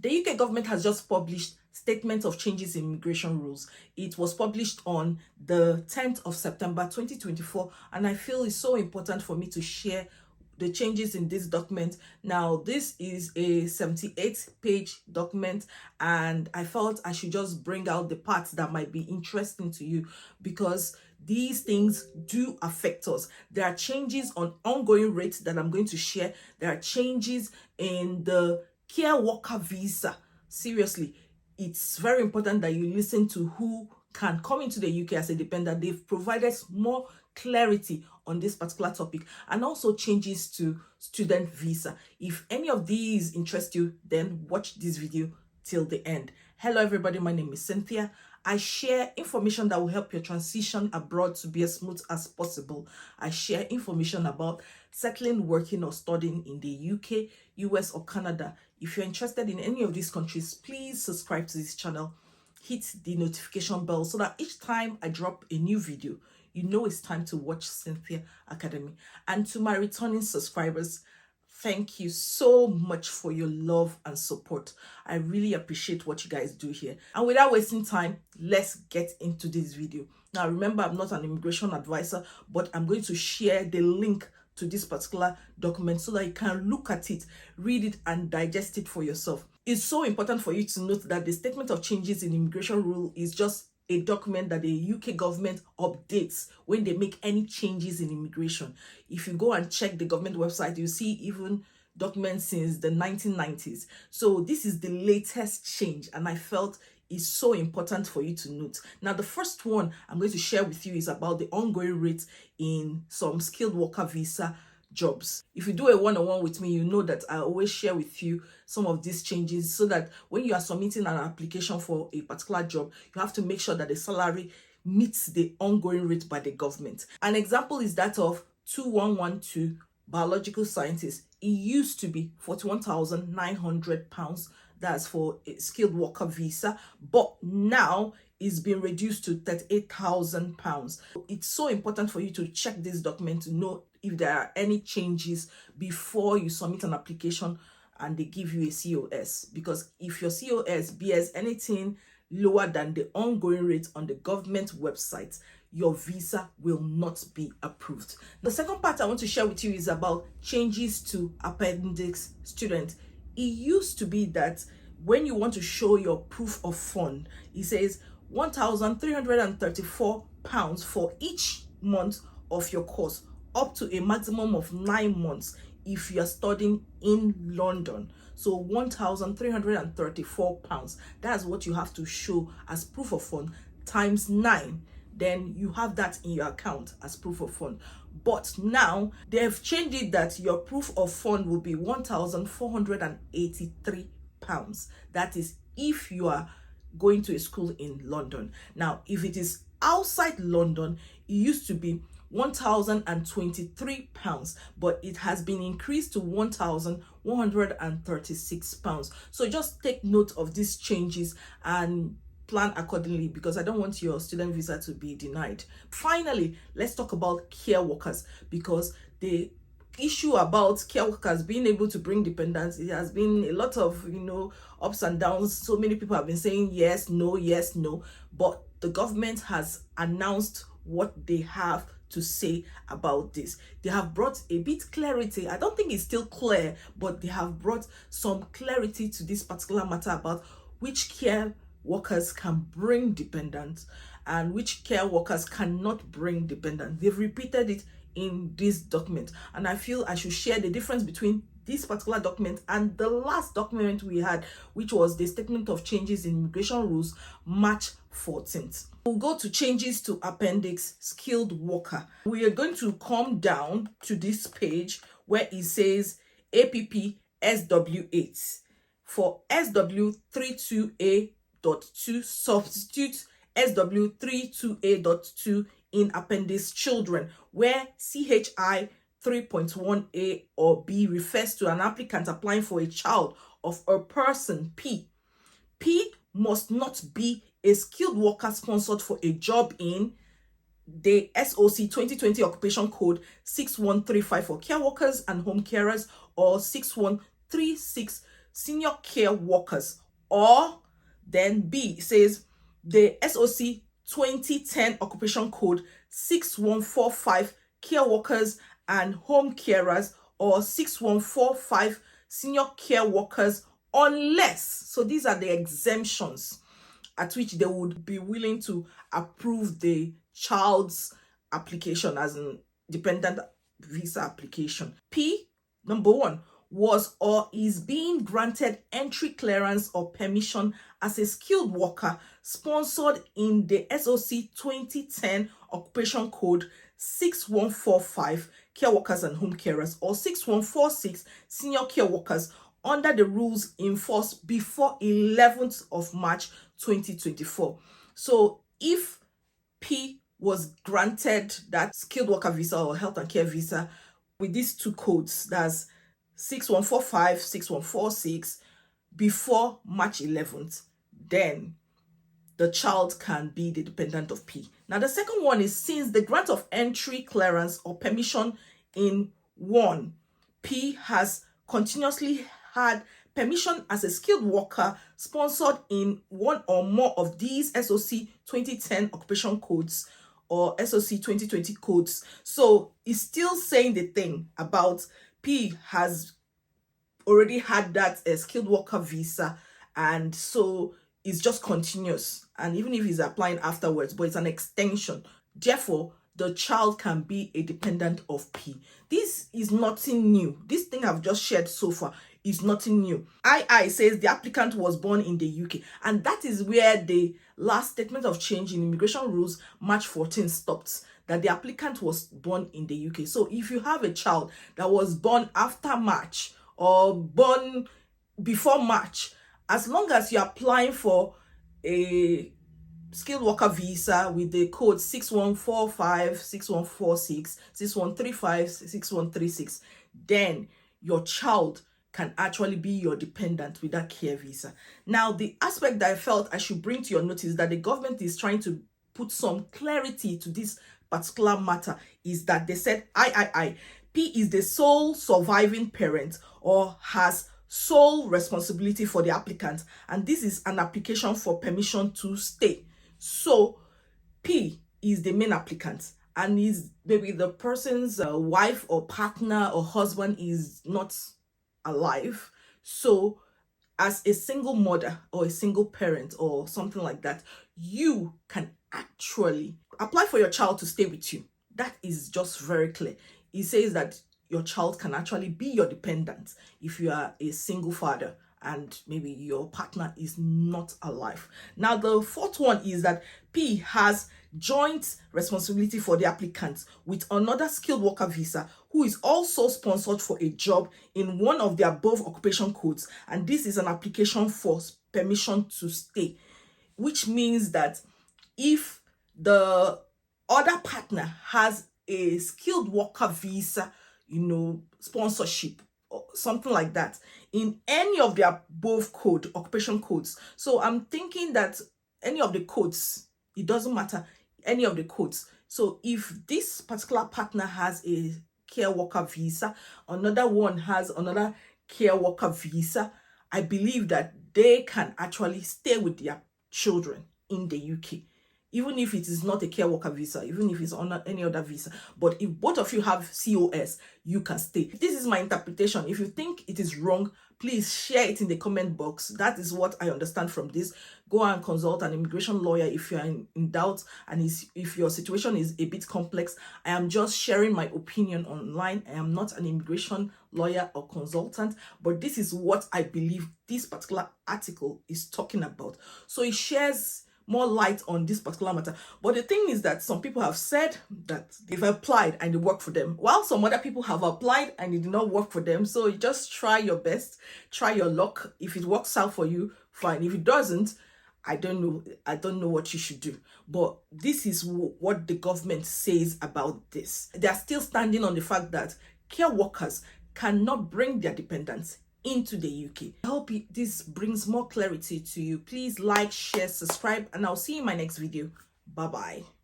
The UK government has just published statement of changes in immigration rules. It was published on the 10th of September 2024, and I feel it's so important for me to share the changes in this document. Now, this is a 78-page document, and I felt I should just bring out the parts that might be interesting to you, because these things do affect us. There are changes on ongoing rates that I'm going to share. There are changes in the care worker visa. Seriously, it's very important that you listen to who can come into the UK as a dependent. They've provided more clarity on this particular topic, and also changes to student visa. If any of these interest you, then watch this video till the end. Hello everybody, my name is Cynthia. I share information that will help your transition abroad to be as smooth as possible. I share information about settling, working, or studying in the UK, US, or Canada. If you're interested in any of these countries, please subscribe to this channel. Hit the notification bell so that each time I drop a new video, you know it's time to watch Cynthia Academy. And to my returning subscribers, thank you so much for your love and support. I really appreciate what you guys do here. And without wasting time, let's get into this video. Now, remember, I'm not an immigration advisor, but I'm going to share the link to this particular document so that you can look at it, read it, and digest it for yourself. It's so important for you to note that the statement of changes in immigration rule is just a document that the UK government updates when they make any changes in immigration. If you go and check the government website, you see even documents since the 1990s. So this is the latest change, and I felt it's so important for you to note. Now, the first one I'm going to share with you is about the ongoing rates in some skilled worker visa jobs. If you do a one-on-one with me, you know that I always share with you some of these changes, so that when you are submitting an application for a particular job, you have to make sure that the salary meets the ongoing rate by the government. An example is that of 2112 biological scientist. It used to be £41,900. That's for a skilled worker visa, but now it's been reduced to £38,000. It's so important for you to check this document to know if there are any changes before you submit an application and they give you a COS. Because if your COS bears anything lower than the ongoing rate on the government website, your visa will not be approved. The second part I want to share with you is about changes to appendix student. It used to be that when you want to show your proof of fund, it says £1,334 for each month of your course, up to a maximum of 9 months if you are studying in London. So £1,334, that's what you have to show as proof of fund, times 9. Then you have that in your account as proof of fund. But now they've changed it that your proof of fund will be £1,483. That is if you are going to a school in London. Now, if it is outside London, it used to be £1,023, but it has been increased to £1,136. So just take note of these changes and plan accordingly, because I don't want your student visa to be denied. Finally, let's talk about care workers, because the issue about care workers being able to bring dependents, it has been a lot of ups and downs. So many people have been saying yes, no, but the government has announced what they have to say about this. They have brought a bit clarity. I don't think it's still clear, but they have brought some clarity to this particular matter about which care workers can bring dependents and which care workers cannot bring dependents. They've repeated it in this document, and I feel I should share the difference between this particular document and the last document we had, which was the statement of changes in immigration rules, March 14th. We'll go to changes to appendix skilled worker. We are going to come down to this page where it says APP SW8. For SW32A.2, substitute SW32A.2 in appendix children, where CHI 3.1a or b refers to an applicant applying for a child of a person P. P must not be a skilled worker sponsored for a job in the SOC 2020 occupation code 6135 for care workers and home carers, or 6136 senior care workers, or then B says the SOC 2010 occupation code 6145 care workers and home carers, or 6145 senior care workers, unless, so these are the exemptions at which they would be willing to approve the child's application as an dependent visa application. P, number 1, was or is being granted entry clearance or permission as a skilled worker sponsored in the SOC 2010 occupation code 6145 care workers and home carers, or 6146 senior care workers, under the rules in force before 11th of March 2024. So if P was granted that skilled worker visa or health and care visa with these two codes, that's 6145, 6146, before March 11th, then the child can be the dependent of P. Now, the second one is, since the grant of entry clearance or permission in 1, P has continuously had permission as a skilled worker sponsored in one or more of these SOC 2010 occupation codes or SOC 2020 codes. So it's still saying the thing about P has already had that skilled worker visa, and so it's just continuous. And even if he's applying afterwards, but it's an extension. Therefore, the child can be a dependent of P. This is nothing new. This thing I've just shared so far is nothing new. II says the applicant was born in the UK, and that is where the last statement of change in immigration rules March 14 stopped, that the applicant was born in the UK. So if you have a child that was born after March or born before March, as long as you're applying for a skilled worker visa with the code 6145, 6146, 6135, 6136, then your child can actually be your dependent with that care visa. Now, the aspect that I felt I should bring to your notice that the government is trying to put some clarity to this particular matter is that they said P is the sole surviving parent or has sole responsibility for the applicant, and this is an application for permission to stay. So P is the main applicant, and is maybe the person's wife or partner or husband is not alive. So as a single mother or a single parent or something like that, you can actually apply for your child to stay with you. That is just very clear. It says that your child can actually be your dependent if you are a single father and maybe your partner is not alive. Now, the fourth one is that P has joint responsibility for the applicant with another skilled worker visa who is also sponsored for a job in one of the above occupation codes, and this is an application for permission to stay, which means that if the other partner has a skilled worker visa, sponsorship or something like that in any of the above occupation codes. So I'm thinking that any of the codes, it doesn't matter, any of the codes. So if this particular partner has a care worker visa, another one has another care worker visa, I believe that they can actually stay with their children in the UK, even if it is not a care worker visa, even if it's on any other visa. But if both of you have COS, you can stay. This is my interpretation. If you think it is wrong, please share it in the comment box. That is what I understand from this. Go and consult an immigration lawyer if you're in doubt, and if your situation is a bit complex. I am just sharing my opinion online. I am not an immigration lawyer or consultant, but this is what I believe this particular article is talking about. So it shares more light on this particular matter. But the thing is that some people have said that they've applied and it worked for them, while some other people have applied and it did not work for them. So you just try your best, try your luck. If it works out for you, fine. If it doesn't, I don't know what you should do. But this is what the government says about this. They are still standing on the fact that care workers cannot bring their dependents into the UK. I hope this brings more clarity to you. Please like, share, subscribe, and I'll see you in my next video. Bye bye.